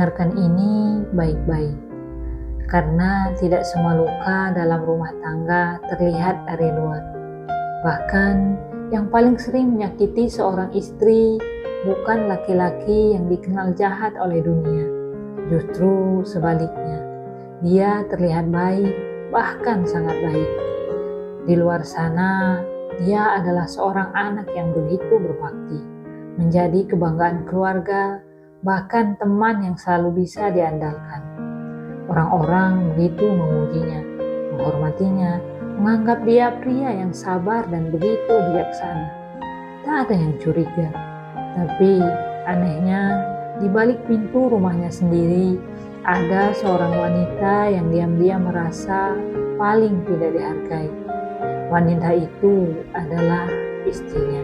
Dengarkan ini baik-baik, karena tidak semua luka dalam rumah tangga terlihat dari luar. Bahkan yang paling sering menyakiti seorang istri bukan laki-laki yang dikenal jahat oleh dunia. Justru sebaliknya, dia terlihat baik, bahkan sangat baik. Di luar sana, dia adalah seorang anak yang begitu berbakti, menjadi kebanggaan keluarga, bahkan teman yang selalu bisa diandalkan. Orang-orang begitu memujinya, menghormatinya, menganggap dia pria yang sabar dan begitu bijaksana. Tak ada yang curiga. Tapi anehnya, di balik pintu rumahnya sendiri, ada seorang wanita yang diam-diam merasa paling tidak dihargai. Wanita itu adalah istrinya.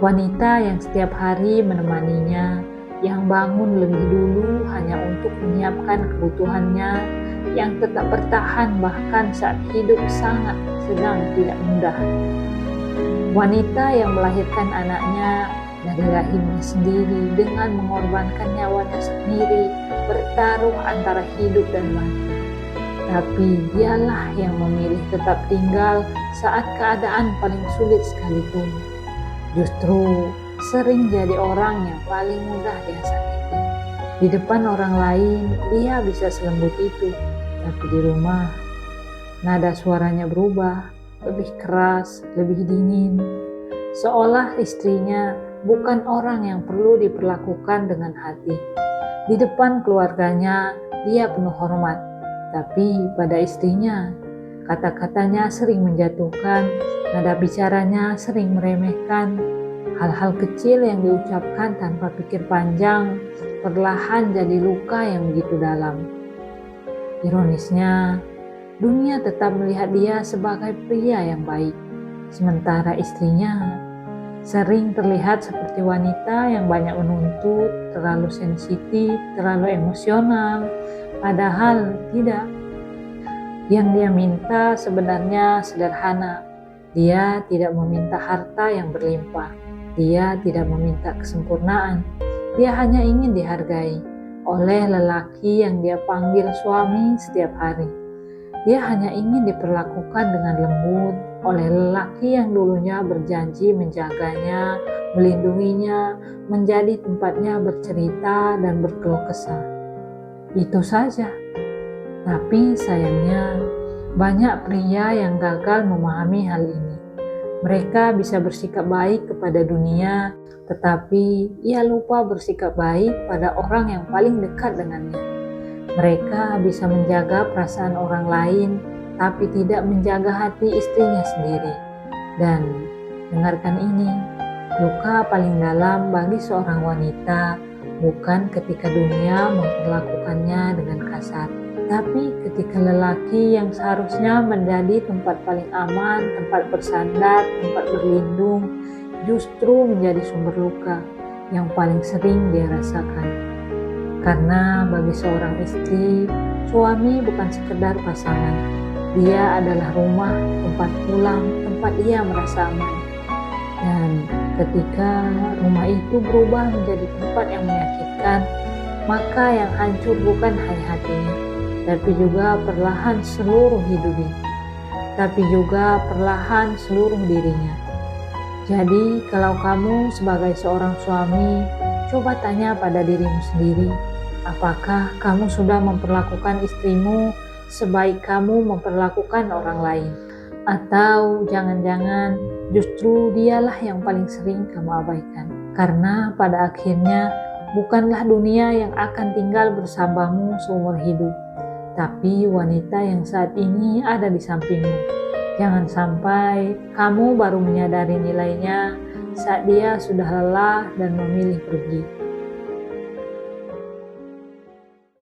Wanita yang setiap hari menemaninya, yang bangun lebih dulu hanya untuk menyiapkan kebutuhannya, yang tetap bertahan bahkan saat hidup sangat sedang tidak mudah. Wanita yang melahirkan anaknya dari rahimnya sendiri dengan mengorbankan nyawanya sendiri, bertaruh antara hidup dan mati. Tapi dialah yang memilih tetap tinggal saat keadaan paling sulit sekalipun. Justru sering jadi orang yang paling mudah dia sakiti. Di depan orang lain dia bisa selembut itu, tapi di rumah nada suaranya berubah, lebih keras, lebih dingin. Seolah istrinya bukan orang yang perlu diperlakukan dengan hati. Di depan keluarganya dia penuh hormat, tapi pada istrinya kata-katanya sering menjatuhkan, nada bicaranya sering meremehkan. Hal-hal kecil yang diucapkan tanpa pikir panjang perlahan jadi luka yang begitu dalam. Ironisnya, dunia tetap melihat dia sebagai pria yang baik, sementara istrinya sering terlihat seperti wanita yang banyak menuntut, terlalu sensitif, terlalu emosional, padahal tidak. Yang dia minta sebenarnya sederhana. Dia tidak meminta harta yang berlimpah. Dia tidak meminta kesempurnaan. Dia hanya ingin dihargai oleh lelaki yang dia panggil suami setiap hari. Dia hanya ingin diperlakukan dengan lembut oleh lelaki yang dulunya berjanji menjaganya, melindunginya, menjadi tempatnya bercerita dan berkeluh kesah. Itu saja. Tapi sayangnya banyak pria yang gagal memahami hal ini. Mereka bisa bersikap baik kepada dunia, tetapi ia lupa bersikap baik pada orang yang paling dekat dengannya. Mereka bisa menjaga perasaan orang lain, tapi tidak menjaga hati istrinya sendiri. Dan dengarkan ini, luka paling dalam bagi seorang wanita bukan ketika dunia memperlakukannya dengan kasar, tapi ketika lelaki yang seharusnya menjadi tempat paling aman, tempat bersandar, tempat berlindung, justru menjadi sumber luka yang paling sering dia rasakan. Karena bagi seorang istri, suami bukan sekedar pasangan. Dia adalah rumah, tempat pulang, tempat ia merasa aman. Dan ketika rumah itu berubah menjadi tempat yang menyakitkan, maka yang hancur bukan hanya hatinya, tapi juga perlahan seluruh hidupnya, tapi juga perlahan seluruh dirinya. Jadi kalau kamu sebagai seorang suami, coba tanya pada dirimu sendiri, apakah kamu sudah memperlakukan istrimu sebaik kamu memperlakukan orang lain? Atau jangan-jangan justru dialah yang paling sering kamu abaikan? Karena pada akhirnya bukanlah dunia yang akan tinggal bersamamu seumur hidup, tapi wanita yang saat ini ada di sampingmu. Jangan sampai kamu baru menyadari nilainya saat dia sudah lelah dan memilih pergi.